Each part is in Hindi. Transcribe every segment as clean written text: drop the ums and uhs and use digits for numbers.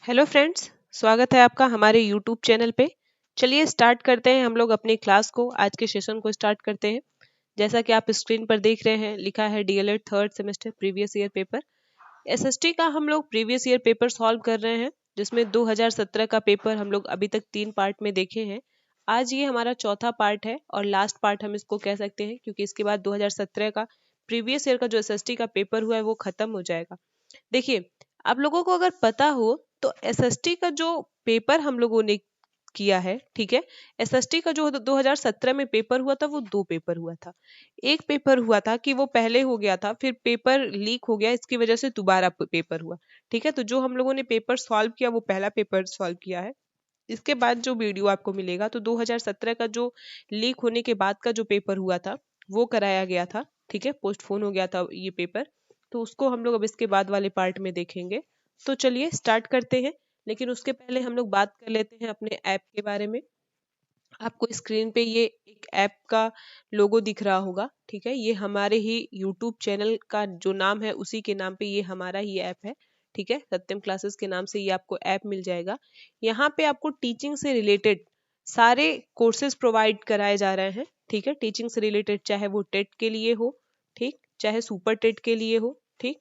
हेलो फ्रेंड्स, स्वागत है आपका हमारे यूट्यूब चैनल पे। चलिए स्टार्ट करते हैं हम लोग अपनी क्लास को। आज के सेशन को स्टार्ट करते हैं। जैसा कि आप स्क्रीन पर देख रहे हैं, लिखा है DElEd third semester previous year paper. SST का हम लोग प्रीवियस ईयर पेपर सॉल्व कर रहे हैं, जिसमें 2017 का पेपर हम लोग अभी तक 3 पार्ट में देखे हैं। आज ये हमारा चौथा पार्ट है और लास्ट पार्ट हम इसको कह सकते हैं, क्योंकि इसके बाद 2017 का प्रीवियस ईयर का जो एसएसटी का पेपर हुआ है वो खत्म हो जाएगा। देखिए, आप लोगों को अगर पता हो तो एसएसटी का जो पेपर हम लोगों ने किया है, ठीक है। एसएसटी का जो 2017 में पेपर हुआ था वो 2 पेपर हुआ था। एक पेपर हुआ था कि वो पहले हो गया था, फिर पेपर लीक हो गया, इसकी वजह से दोबारा पेपर हुआ, ठीक है। तो जो हम लोगों ने पेपर सॉल्व किया वो पहला पेपर सॉल्व किया है। इसके बाद जो वीडियो आपको मिलेगा तो 2017 का जो लीक होने के बाद का जो पेपर हुआ था वो कराया गया था, ठीक है। पोस्टपोन हो गया था ये पेपर, तो उसको हम लोग अब इसके बाद वाले पार्ट में देखेंगे। तो चलिए स्टार्ट करते हैं, लेकिन उसके पहले हम लोग बात कर लेते हैं अपने ऐप के बारे में। आपको स्क्रीन पे ये एक ऐप का लोगो दिख रहा होगा, ठीक है। ये हमारे ही यूट्यूब चैनल का जो नाम है उसी के नाम पे ये हमारा ही ऐप है, ठीक है। सत्यम क्लासेस के नाम से ये आपको ऐप मिल जाएगा। यहाँ पे आपको टीचिंग से रिलेटेड सारे कोर्सेज प्रोवाइड कराए जा रहे हैं, ठीक है। टीचिंग से रिलेटेड, चाहे वो टेट के लिए हो, ठीक, चाहे सुपर टेट के लिए हो, ठीक।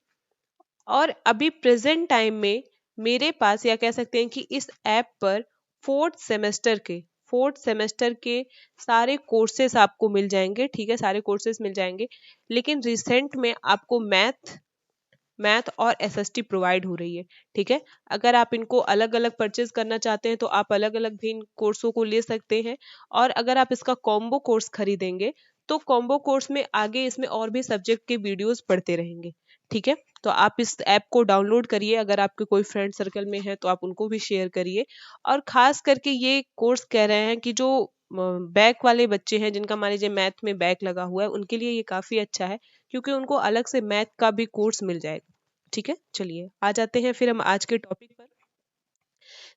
और अभी प्रेजेंट टाइम में मेरे पास, या कह सकते हैं कि इस ऐप पर फोर्थ सेमेस्टर के सारे कोर्सेस आपको मिल जाएंगे, ठीक है। सारे कोर्सेस मिल जाएंगे, लेकिन रिसेंट में आपको मैथ और एसएसटी प्रोवाइड हो रही है, ठीक है। अगर आप इनको अलग अलग परचेज करना चाहते हैं तो आप अलग अलग भी इन कोर्सों को ले सकते हैं। और अगर आप इसका कॉम्बो कोर्स खरीदेंगे तो कॉम्बो कोर्स में आगे इसमें और भी सब्जेक्ट के वीडियोस पढ़ते रहेंगे, ठीक है। तो आप इस ऐप को डाउनलोड करिए, अगर आपके कोई फ्रेंड सर्कल में है तो आप उनको भी शेयर करिए। और खास करके ये कोर्स कह रहे हैं कि जो बैक वाले बच्चे हैं, जिनका मान लीजिए मैथ में बैक लगा हुआ है, उनके लिए ये काफी अच्छा है, क्योंकि उनको अलग से मैथ का भी कोर्स मिल जाएगा, ठीक है। चलिए आ जाते हैं फिर हम आज के टॉपिक पर।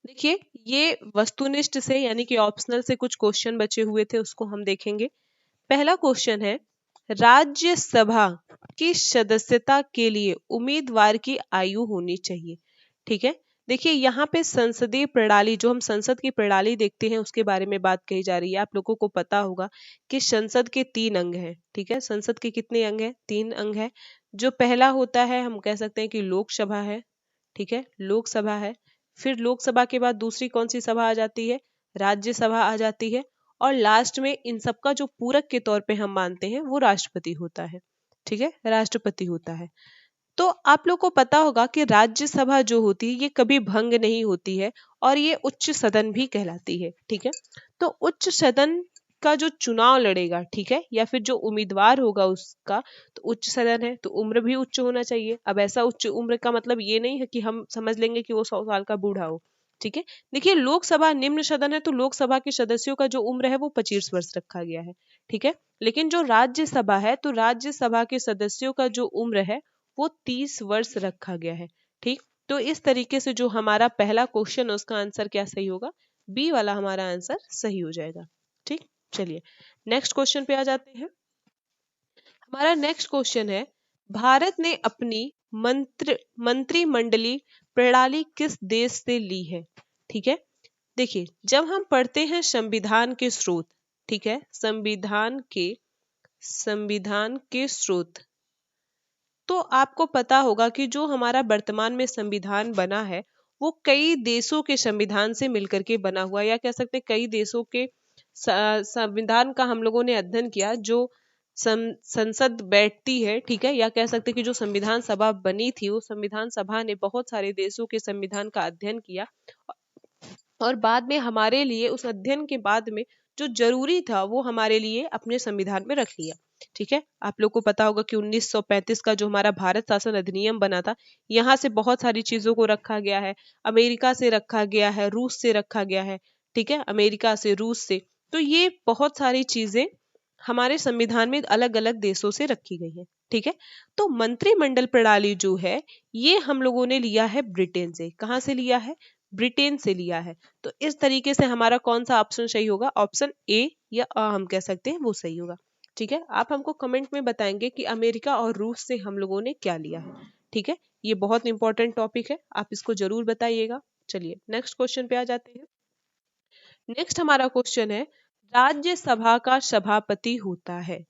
देखिए, ये वस्तुनिष्ठ से यानी कि ऑप्शनल से कुछ क्वेश्चन बचे हुए थे, उसको हम देखेंगे। पहला क्वेश्चन है, राज्यसभा की सदस्यता के लिए उम्मीदवार की आयु होनी चाहिए, ठीक है। देखिए, यहाँ पे संसदीय प्रणाली, जो हम संसद की प्रणाली देखते हैं उसके बारे में बात कही जा रही है। आप लोगों को पता होगा कि संसद के 3 अंग हैं, ठीक है। संसद के कितने अंग हैं? 3 अंग है। जो पहला होता है, हम कह सकते हैं कि लोकसभा है, ठीक है, लोकसभा है। फिर लोकसभा के बाद दूसरी कौन सी सभा आ जाती है? राज्यसभा आ जाती है। और लास्ट में इन सबका जो पूरक के तौर पे हम मानते हैं वो राष्ट्रपति होता है, ठीक है, राष्ट्रपति होता है। तो आप लोग को पता होगा कि राज्यसभा जो होती है ये कभी भंग नहीं होती है, और ये उच्च सदन भी कहलाती है, ठीक है। तो उच्च सदन का जो चुनाव लड़ेगा, ठीक है, या फिर जो उम्मीदवार होगा उसका, तो उच्च सदन है तो उम्र भी उच्च होना चाहिए। अब ऐसा उच्च उम्र का मतलब ये नहीं है कि हम समझ लेंगे कि वो 100 साल का बूढ़ा हो, ठीक है। देखिए, लोकसभा निम्न सदन है तो लोकसभा के सदस्यों का जो उम्र है वो 25 वर्ष रखा गया है, ठीक है। लेकिन जो राज्यसभा है तो राज्यसभा के सदस्यों का जो उम्र है वो 30 वर्ष रखा गया है, ठीक। तो इस तरीके से जो हमारा पहला क्वेश्चन है उसका आंसर क्या सही होगा? बी वाला हमारा आंसर सही हो जाएगा, ठीक। चलिए नेक्स्ट क्वेश्चन पे आ जाते हैं। हमारा नेक्स्ट क्वेश्चन है, भारत ने अपनी मंत्रिमंडलीय प्रणाली किस देश से ली है, ठीक है। देखिए, जब हम पढ़ते हैं संविधान के स्रोत, ठीक है, संविधान के स्रोत, तो आपको पता होगा कि जो हमारा वर्तमान में संविधान बना है वो कई देशों के संविधान से मिलकर के बना हुआ है, या कह सकते हैं कई देशों के संविधान का हम लोगों ने अध्ययन किया। जो संसद बैठती है, ठीक है, या कह सकते हैं कि जो संविधान सभा बनी थी वो संविधान सभा ने बहुत सारे देशों के संविधान का अध्ययन किया, और बाद में हमारे लिए उस अध्ययन के बाद में जो जरूरी था वो हमारे लिए अपने संविधान में रख लिया, ठीक है। आप लोग को पता होगा कि 1935 का जो हमारा भारत शासन अधिनियम बना था, यहाँ से बहुत सारी चीजों को रखा गया है। अमेरिका से रखा गया है, रूस से रखा गया है, ठीक है, अमेरिका से, रूस से। तो ये बहुत सारी चीजें हमारे संविधान में अलग अलग देशों से रखी गई है, ठीक है। तो मंत्रिमंडल प्रणाली जो है ये हम लोगों ने लिया है ब्रिटेन से। कहाँ से लिया है? ब्रिटेन से लिया है। तो इस तरीके से हमारा कौन सा ऑप्शन सही होगा? ऑप्शन ए या अ हम कह सकते हैं वो सही होगा, ठीक है। आप हमको कमेंट में बताएंगे कि अमेरिका और रूस से हम लोगों ने क्या लिया है, ठीक है। ये बहुत इंपॉर्टेंट टॉपिक है, आप इसको जरूर बताइएगा। चलिए नेक्स्ट क्वेश्चन पे आ जाते हैं। नेक्स्ट हमारा क्वेश्चन है, राज्यसभा का सभापति होता है।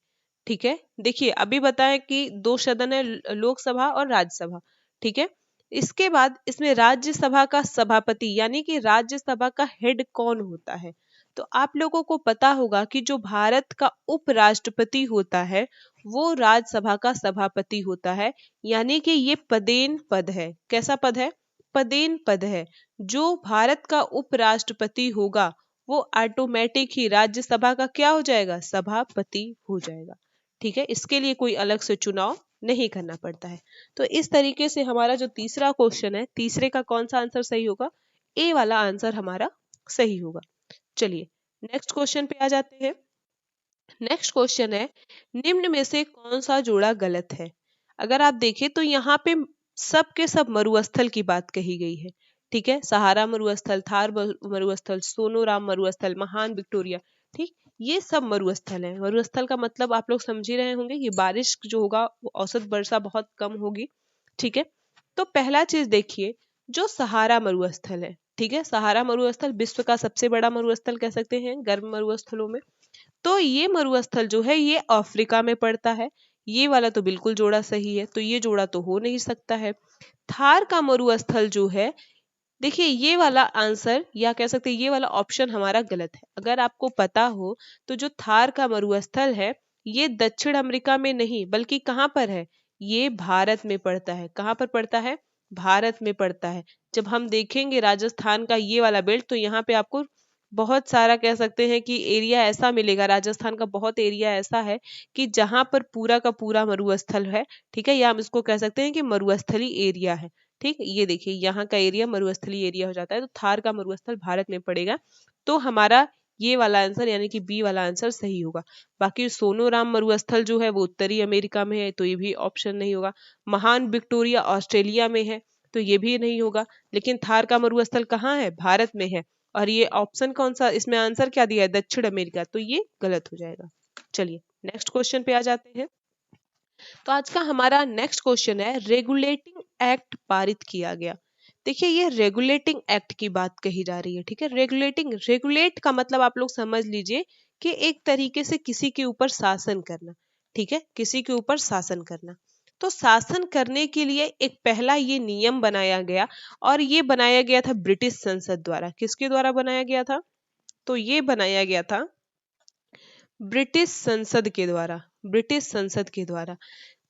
ठीक है, देखिए अभी बताएं कि दो सदन है, लोकसभा और राज्यसभा। ठीक है, इसके बाद इसमें राज्यसभा का सभापति यानी कि राज्यसभा का हेड कौन होता है। तो आप लोगों को पता होगा कि जो भारत का उपराष्ट्रपति होता है वो राज्यसभा का सभापति होता है, यानी कि ये पदेन पद है। कैसा पद है? पदेन पद है। जो भारत का उपराष्ट्रपति होगा वो ऑटोमेटिक ही राज्यसभा का क्या हो जाएगा? सभापति हो जाएगा। ठीक है, इसके लिए कोई अलग से चुनाव नहीं करना पड़ता है। तो इस तरीके से हमारा जो तीसरा क्वेश्चन है, तीसरे का कौन सा आंसर सही होगा? ए वाला आंसर हमारा सही होगा। चलिए नेक्स्ट क्वेश्चन पे आ जाते हैं। नेक्स्ट क्वेश्चन है, निम्न में से कौन सा जोड़ा गलत है? अगर आप देखें तो यहाँ पे सब के सब मरुस्थल की बात कही गई है। ठीक है, सहारा मरुस्थल, थार मरुस्थल, सोनोराम मरुस्थल, महान विक्टोरिया। ठीक, ये सब मरुस्थल है। मरुस्थल का मतलब आप लोग समझ ही रहे होंगे, ये बारिश जो होगा वो औसत वर्षा बहुत कम होगी। ठीक है, तो पहला चीज देखिए, जो सहारा मरुस्थल है, ठीक है, सहारा मरुस्थल विश्व का सबसे बड़ा मरुस्थल कह सकते हैं गर्म मरुस्थलों में। तो ये मरुस्थल जो है ये अफ्रीका में पड़ता है। ये वाला तो बिल्कुल जोड़ा सही है, तो ये जोड़ा तो हो नहीं सकता है। थार का मरुस्थल जो है, देखिए ये वाला आंसर या कह सकते हैं ये वाला ऑप्शन हमारा गलत है। अगर आपको पता हो तो जो थार का मरुस्थल है ये दक्षिण अमेरिका में नहीं बल्कि कहाँ पर है? ये भारत में पड़ता है। कहाँ पर पड़ता है? भारत में पड़ता है। जब हम देखेंगे राजस्थान का ये वाला बेल्ट तो यहाँ पे आपको बहुत सारा कह सकते हैं कि एरिया ऐसा मिलेगा। राजस्थान का बहुत एरिया ऐसा है कि जहां पर पूरा का पूरा मरुस्थल है। ठीक है, या हम इसको कह सकते हैं कि मरुस्थली एरिया है। ठीक, ये देखिए यहाँ का एरिया मरुस्थली एरिया हो जाता है, तो थार का मरुस्थल भारत में पड़ेगा। तो हमारा ये वाला आंसर यानी कि बी वाला आंसर सही होगा। बाकी सोनोराम मरुस्थल जो है वो उत्तरी अमेरिका में है, तो ये भी ऑप्शन नहीं होगा। महान विक्टोरिया ऑस्ट्रेलिया में है, तो ये भी नहीं होगा। लेकिन थार का मरुस्थल कहाँ है? भारत में है। और ये ऑप्शन कौन सा, इसमें आंसर क्या दिया है? दक्षिण अमेरिका, तो ये गलत हो जाएगा। चलिए नेक्स्ट क्वेश्चन पे आ जाते हैं। तो आज का हमारा नेक्स्ट क्वेश्चन है, रेगुलेटिंग एक्ट पारित किया गया। देखिए ये रेगुलेटिंग एक्ट की बात कही जा रही है। ठीक है, रेगुलेटिंग, रेगुलेट का मतलब आप लोग समझ लीजिए कि एक तरीके से किसी के ऊपर शासन करना। ठीक है, किसी के ऊपर शासन करना। तो शासन करने के लिए एक पहला ये नियम बनाया गया, और ये बनाया गया था ब्रिटिश संसद द्वारा। किसके द्वारा बनाया गया था? तो ये बनाया गया था ब्रिटिश संसद के द्वारा। ब्रिटिश संसद के द्वारा।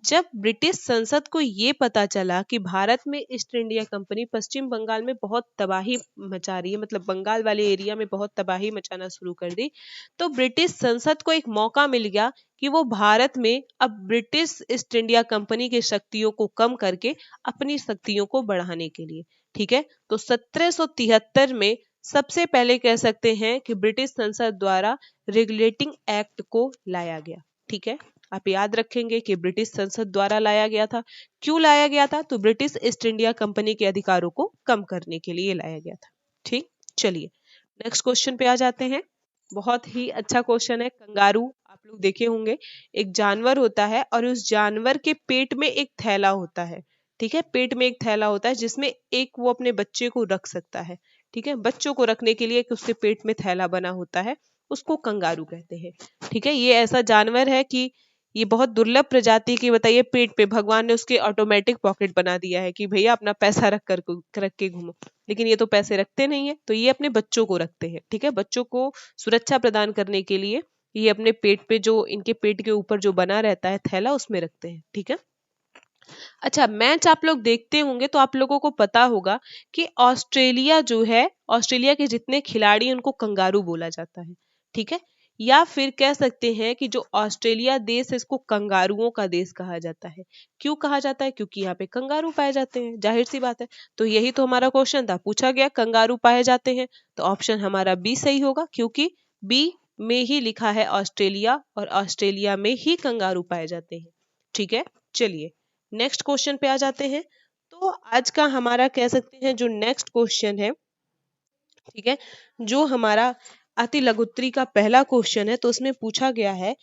जब ब्रिटिश संसद को ये पता चला कि भारत में ईस्ट इंडिया कंपनी पश्चिम बंगाल में बहुत तबाही मचा रही है, मतलब बंगाल वाले एरिया में बहुत तबाही मचाना शुरू कर दी, तो ब्रिटिश संसद को एक मौका मिल गया कि वो भारत में अब ब्रिटिश ईस्ट इंडिया कंपनी की शक्तियों को कम करके अपनी शक्तियों को बढ़ाने के लिए। ठीक है, तो 1773 में सबसे पहले कह सकते हैं कि ब्रिटिश संसद द्वारा रेगुलेटिंग एक्ट को लाया गया। ठीक है, आप याद रखेंगे कि ब्रिटिश संसद द्वारा लाया गया था। क्यों लाया गया था? तो ब्रिटिश ईस्ट इंडिया कंपनी के अधिकारों को कम करने के लिए लाया गया था। ठीक, चलिए नेक्स्ट क्वेश्चन पे आ जाते हैं। बहुत ही अच्छा क्वेश्चन है। कंगारू आप लोग देखे होंगे, एक जानवर होता है और उस जानवर के पेट में एक थैला होता है। ठीक है, पेट में एक थैला होता है जिसमें एक वो अपने बच्चे को रख सकता है। ठीक है, बच्चों को रखने के लिए एक उसके पेट में थैला बना होता है, उसको कंगारू कहते हैं। ठीक है, ये ऐसा जानवर है कि ये बहुत दुर्लभ प्रजाति की, बताइए, पेट पे भगवान ने उसके ऑटोमेटिक पॉकेट बना दिया है कि भैया अपना पैसा रख के घूमो। लेकिन ये तो पैसे रखते नहीं है, तो ये अपने बच्चों को रखते हैं। ठीक है, बच्चों को सुरक्षा प्रदान करने के लिए ये अपने पेट पे, जो इनके पेट के ऊपर जो बना रहता है थैला, उसमें रखते हैं। ठीक है, अच्छा मैच आप लोग देखते होंगे तो आप लोगों को पता होगा कि ऑस्ट्रेलिया जो है, ऑस्ट्रेलिया के जितने खिलाड़ी उनको कंगारू बोला जाता है। ठीक है, या फिर कह सकते हैं कि जो ऑस्ट्रेलिया देश है इसको कंगारुओं का देश कहा जाता है। क्यों कहा जाता है? क्योंकि यहाँ पे कंगारू पाए जाते हैं, जाहिर सी बात है। तो यही तो हमारा क्वेश्चन था, पूछा गया कंगारू पाए जाते हैं, तो ऑप्शन हमारा बी सही होगा, क्योंकि बी में ही लिखा है ऑस्ट्रेलिया और ऑस्ट्रेलिया में ही कंगारू पाए जाते हैं। ठीक है, चलिए नेक्स्ट क्वेश्चन पे आ जाते हैं। तो आज का हमारा कह सकते हैं जो नेक्स्ट क्वेश्चन है, ठीक है, जो हमारा अति लघुत्तरी का पहला क्वेश्चन है, तो उसमें पूछा गया है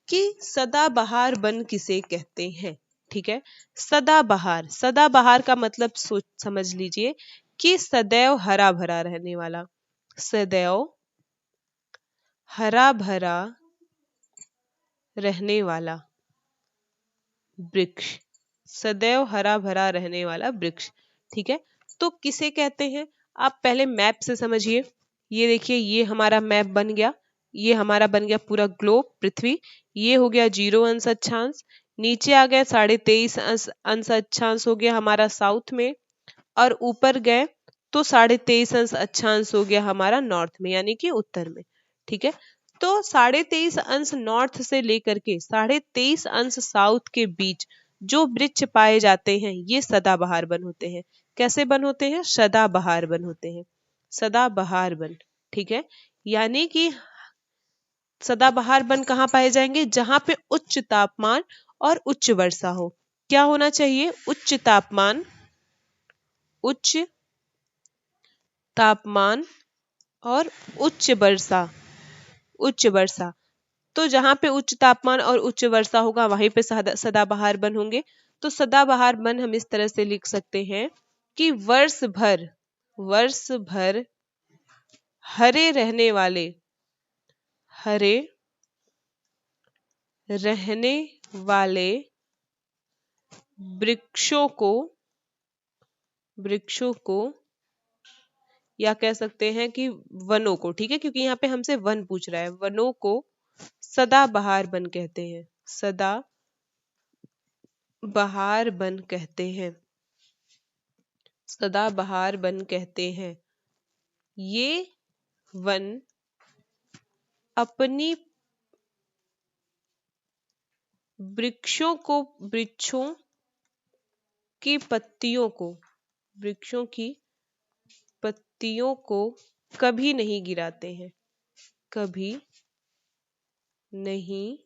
कि सदाबहार वन किसे कहते हैं। ठीक है, सदाबहार, सदाबहार का मतलब सोच समझ लीजिए कि सदैव हरा भरा रहने वाला, सदैव हरा भरा रहने वाला वृक्ष, सदैव हरा भरा रहने वाला वृक्ष। ठीक है, तो किसे कहते हैं? आप पहले मैप से समझिए। ये देखिए, ये हमारा मैप बन गया, ये हमारा बन गया पूरा ग्लोब पृथ्वी। ये हो गया 0 अंश अक्षांश, नीचे आ गया 23.5 अंश अक्षांश हो गया हमारा साउथ में, और ऊपर गए तो 23.5 अंश अक्षांश हो गया हमारा नॉर्थ में, यानी कि उत्तर में। ठीक है, तो 23.5 अंश नॉर्थ से लेकर के 23.5 अंश साउथ के बीच जो वृक्ष पाए जाते हैं ये सदाबहार वन होते हैं। कैसे वन होते हैं? सदाबहार वन होते हैं, सदाबहार वन। ठीक है, यानी कि सदाबहार वन कहाँ पाए जाएंगे? जहां पे उच्च तापमान और उच्च वर्षा हो। क्या होना चाहिए? उच्च तापमान, उच्च तापमान और उच्च वर्षा, उच्च वर्षा। तो जहां पे उच्च तापमान और उच्च वर्षा होगा वहीं पे सदाबहार वन होंगे। तो सदाबहार वन हम इस तरह से लिख सकते हैं कि वर्ष भर, वर्ष भर हरे रहने वाले, हरे रहने वाले वृक्षों को, वृक्षों को, या कह सकते हैं कि वनों को, ठीक है, क्योंकि यहाँ पे हमसे वन पूछ रहा है, वनों को सदाबहार वन कहते हैं, सदा बहार वन कहते हैं, सदाबहार वन कहते हैं। ये वन अपनी वृक्षों को, वृक्षों की पत्तियों को, वृक्षों की पत्तियों को कभी नहीं गिराते हैं, कभी नहीं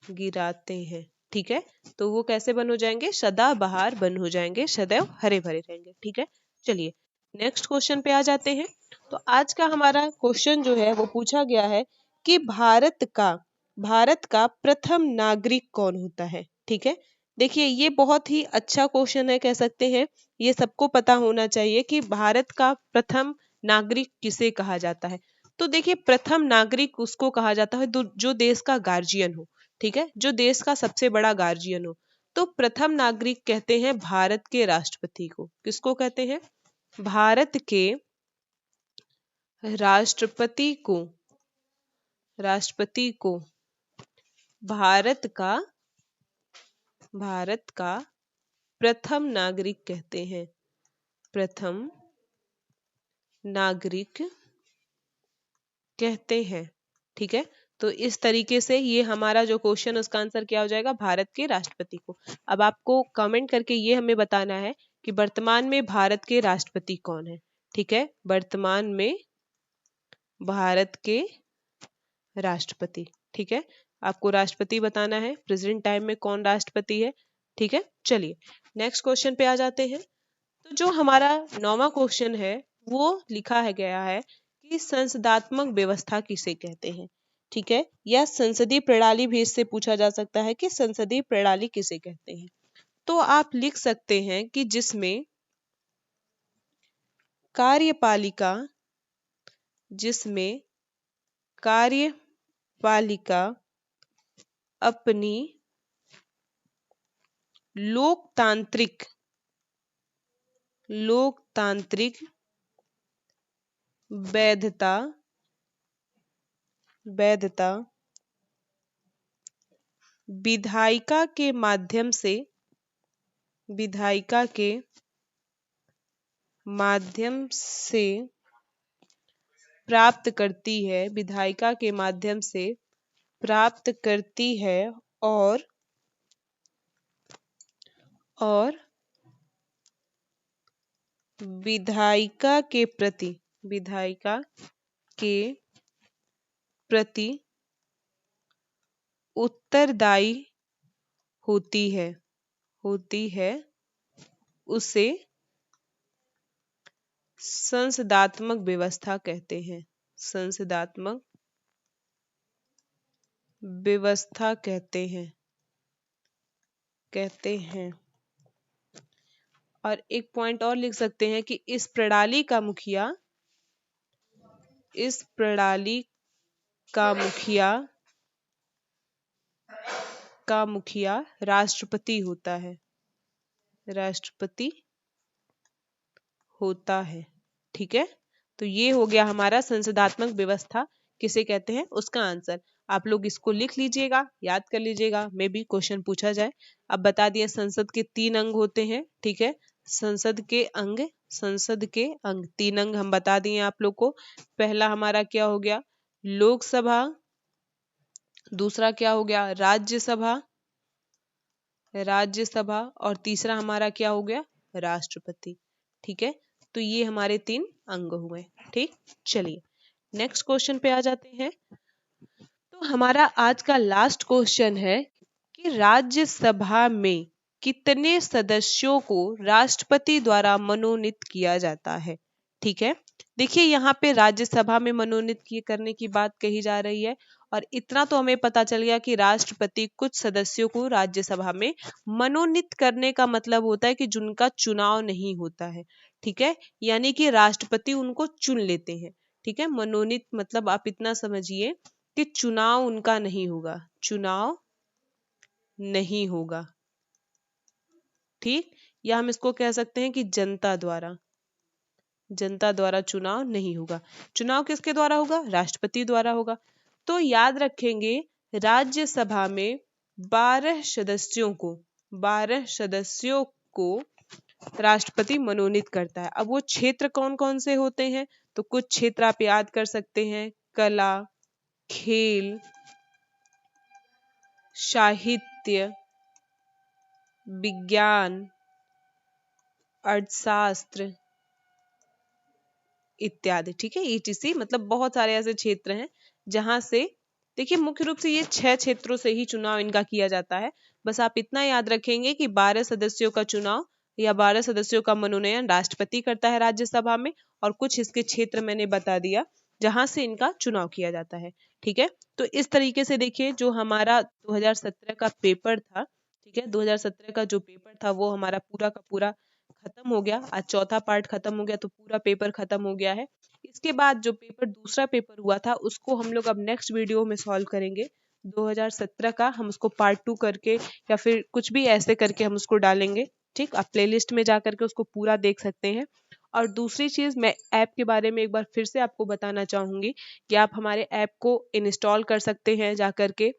गिराते हैं। ठीक है, तो वो कैसे बन हो जाएंगे? सदाबहार बन हो जाएंगे, सदैव हरे भरे रहेंगे। ठीक है, चलिए नेक्स्ट क्वेश्चन पे आ जाते हैं। तो आज का हमारा क्वेश्चन जो है वो पूछा गया है कि भारत का प्रथम नागरिक कौन होता है? ठीक है, देखिए ये बहुत ही अच्छा क्वेश्चन है, कह सकते हैं ये सबको पता होना चाहिए कि भारत का प्रथम नागरिक किसे कहा जाता है। तो देखिए, प्रथम नागरिक उसको कहा जाता है जो देश का गार्जियन हो। ठीक है, जो देश का सबसे बड़ा गार्जियन हो। तो प्रथम नागरिक कहते हैं भारत के राष्ट्रपति को। किसको कहते हैं? भारत के राष्ट्रपति को, राष्ट्रपति को भारत का प्रथम नागरिक कहते हैं, प्रथम नागरिक कहते हैं। ठीक है, तो इस तरीके से ये हमारा जो क्वेश्चन उसका आंसर क्या हो जाएगा? भारत के राष्ट्रपति को। अब आपको कमेंट करके ये हमें बताना है कि वर्तमान में भारत के राष्ट्रपति कौन है। ठीक है, वर्तमान में भारत के राष्ट्रपति। ठीक है, आपको राष्ट्रपति बताना है, प्रेजेंट टाइम में कौन राष्ट्रपति है। ठीक है, चलिए नेक्स्ट क्वेश्चन पे आ जाते हैं। तो जो हमारा 9वां क्वेश्चन है वो लिखा है गया है कि संसदात्मक व्यवस्था किसे कहते हैं? ठीक है, या संसदीय प्रणाली भी इससे पूछा जा सकता है कि संसदीय प्रणाली किसे कहते हैं। तो आप लिख सकते हैं कि जिसमें कार्यपालिका, जिसमें कार्यपालिका अपनी लोकतांत्रिक, लोकतांत्रिक वैधता, वैधता विधायिका के माध्यम से, विधायिका के माध्यम से प्राप्त करती है, विधायिका के माध्यम से प्राप्त करती है, और विधायिका के प्रति, विधायिका के प्रति उत्तरदायी होती है, होती है, उसे संसदात्मक व्यवस्था कहते हैं, संसदात्मक व्यवस्था कहते हैं, कहते हैं। और एक पॉइंट और लिख सकते हैं कि इस प्रणाली का मुखिया राष्ट्रपति होता है। ठीक है, तो ये हो गया हमारा संसदात्मक व्यवस्था किसे कहते हैं, उसका आंसर। आप लोग इसको लिख लीजिएगा, याद कर लीजिएगा, मे बी क्वेश्चन पूछा जाए। अब बता दिए संसद के 3 अंग होते हैं। ठीक है, संसद के अंग 3 अंग हम बता दिए आप लोग को। पहला हमारा क्या हो गया, लोकसभा। दूसरा क्या हो गया, राज्यसभा। और तीसरा हमारा क्या हो गया, राष्ट्रपति। ठीक है, तो ये हमारे 3 अंग हुए। ठीक, चलिए नेक्स्ट क्वेश्चन पे आ जाते हैं। तो हमारा आज का लास्ट क्वेश्चन है कि राज्यसभा में कितने सदस्यों को राष्ट्रपति द्वारा मनोनीत किया जाता है। ठीक है, देखिए यहाँ पे राज्यसभा में मनोनीत करने की बात कही जा रही है, और इतना तो हमें पता चल गया कि राष्ट्रपति कुछ सदस्यों को राज्यसभा में मनोनीत करने का मतलब होता है कि जिनका चुनाव नहीं होता है। ठीक है, यानी कि राष्ट्रपति उनको चुन लेते हैं। ठीक है, मनोनीत मतलब आप इतना समझिए कि चुनाव उनका नहीं होगा। ठीक, या हम इसको कह सकते हैं कि जनता द्वारा चुनाव नहीं होगा। चुनाव किसके द्वारा होगा, राष्ट्रपति द्वारा होगा। तो याद रखेंगे राज्यसभा में 12 सदस्यों को राष्ट्रपति मनोनीत करता है। अब वो क्षेत्र कौन कौन से होते हैं, तो कुछ क्षेत्र आप याद कर सकते हैं, कला, खेल, साहित्य, विज्ञान, अर्थशास्त्र इत्यादि। ठीक है, ETC, मतलब बहुत सारे ऐसे क्षेत्र हैं जहां से, देखिए मुख्य रूप से ये 6 क्षेत्रों से ही चुनाव इनका किया जाता है। बस आप इतना याद रखेंगे कि 12 सदस्यों का चुनाव या 12 सदस्यों का मनोनयन राष्ट्रपति करता है राज्यसभा में, और कुछ इसके क्षेत्र मैंने बता दिया जहां से इनका चुनाव किया जाता है। ठीक है, तो इस तरीके से देखिए जो हमारा 2017 का पेपर था, ठीक है, 2017 का जो पेपर था वो हमारा पूरा का पूरा खत्म हो गया। आज चौथा पार्ट खत्म हो गया, तो पूरा पेपर खत्म हो गया है। इसके बाद जो दूसरा पेपर हुआ था उसको हम लोग अब नेक्स्ट वीडियो में सॉल्व करेंगे। 2017 का हम उसको पार्ट 2 करके या फिर कुछ भी ऐसे करके हम उसको डालेंगे। ठीक, आप प्लेलिस्ट में जा करके उसको पूरा देख सकते हैं। और दूसरी चीज, मैं ऐप के बारे में एक बार फिर से आपको बताना चाहूंगी कि आप हमारे ऐप को इंस्टॉल कर सकते हैं जा करके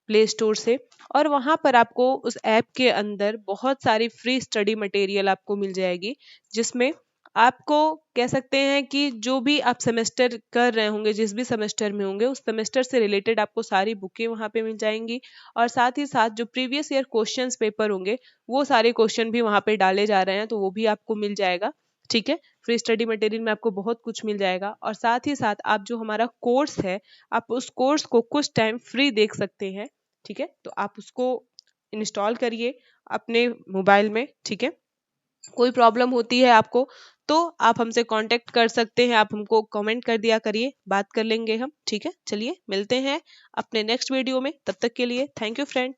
प्ले स्टोर से, और वहां पर आपको उस ऐप के अंदर बहुत सारी फ्री स्टडी मटेरियल आपको मिल जाएगी, जिसमें आपको कह सकते हैं कि जो भी आप सेमेस्टर कर रहे होंगे, जिस भी सेमेस्टर में होंगे, उस सेमेस्टर से रिलेटेड आपको सारी बुकें वहां पे मिल जाएंगी। और साथ ही साथ जो प्रीवियस ईयर क्वेश्चंस पेपर होंगे वो सारे क्वेश्चन भी वहां पे डाले जा रहे हैं, तो वो भी आपको मिल जाएगा। ठीक है, फ्री स्टडी मटेरियल में आपको बहुत कुछ मिल जाएगा। और साथ ही साथ आप जो हमारा कोर्स है, आप उस कोर्स को कुछ टाइम फ्री देख सकते हैं। ठीक है, तो आप उसको इंस्टॉल करिए अपने मोबाइल में। ठीक है, कोई प्रॉब्लम होती है आपको तो आप हमसे कांटेक्ट कर सकते हैं, आप हमको कमेंट कर दिया करिए, बात कर लेंगे हम। ठीक है, चलिए मिलते हैं अपने नेक्स्ट वीडियो में, तब तक के लिए थैंक यू फ्रेंड।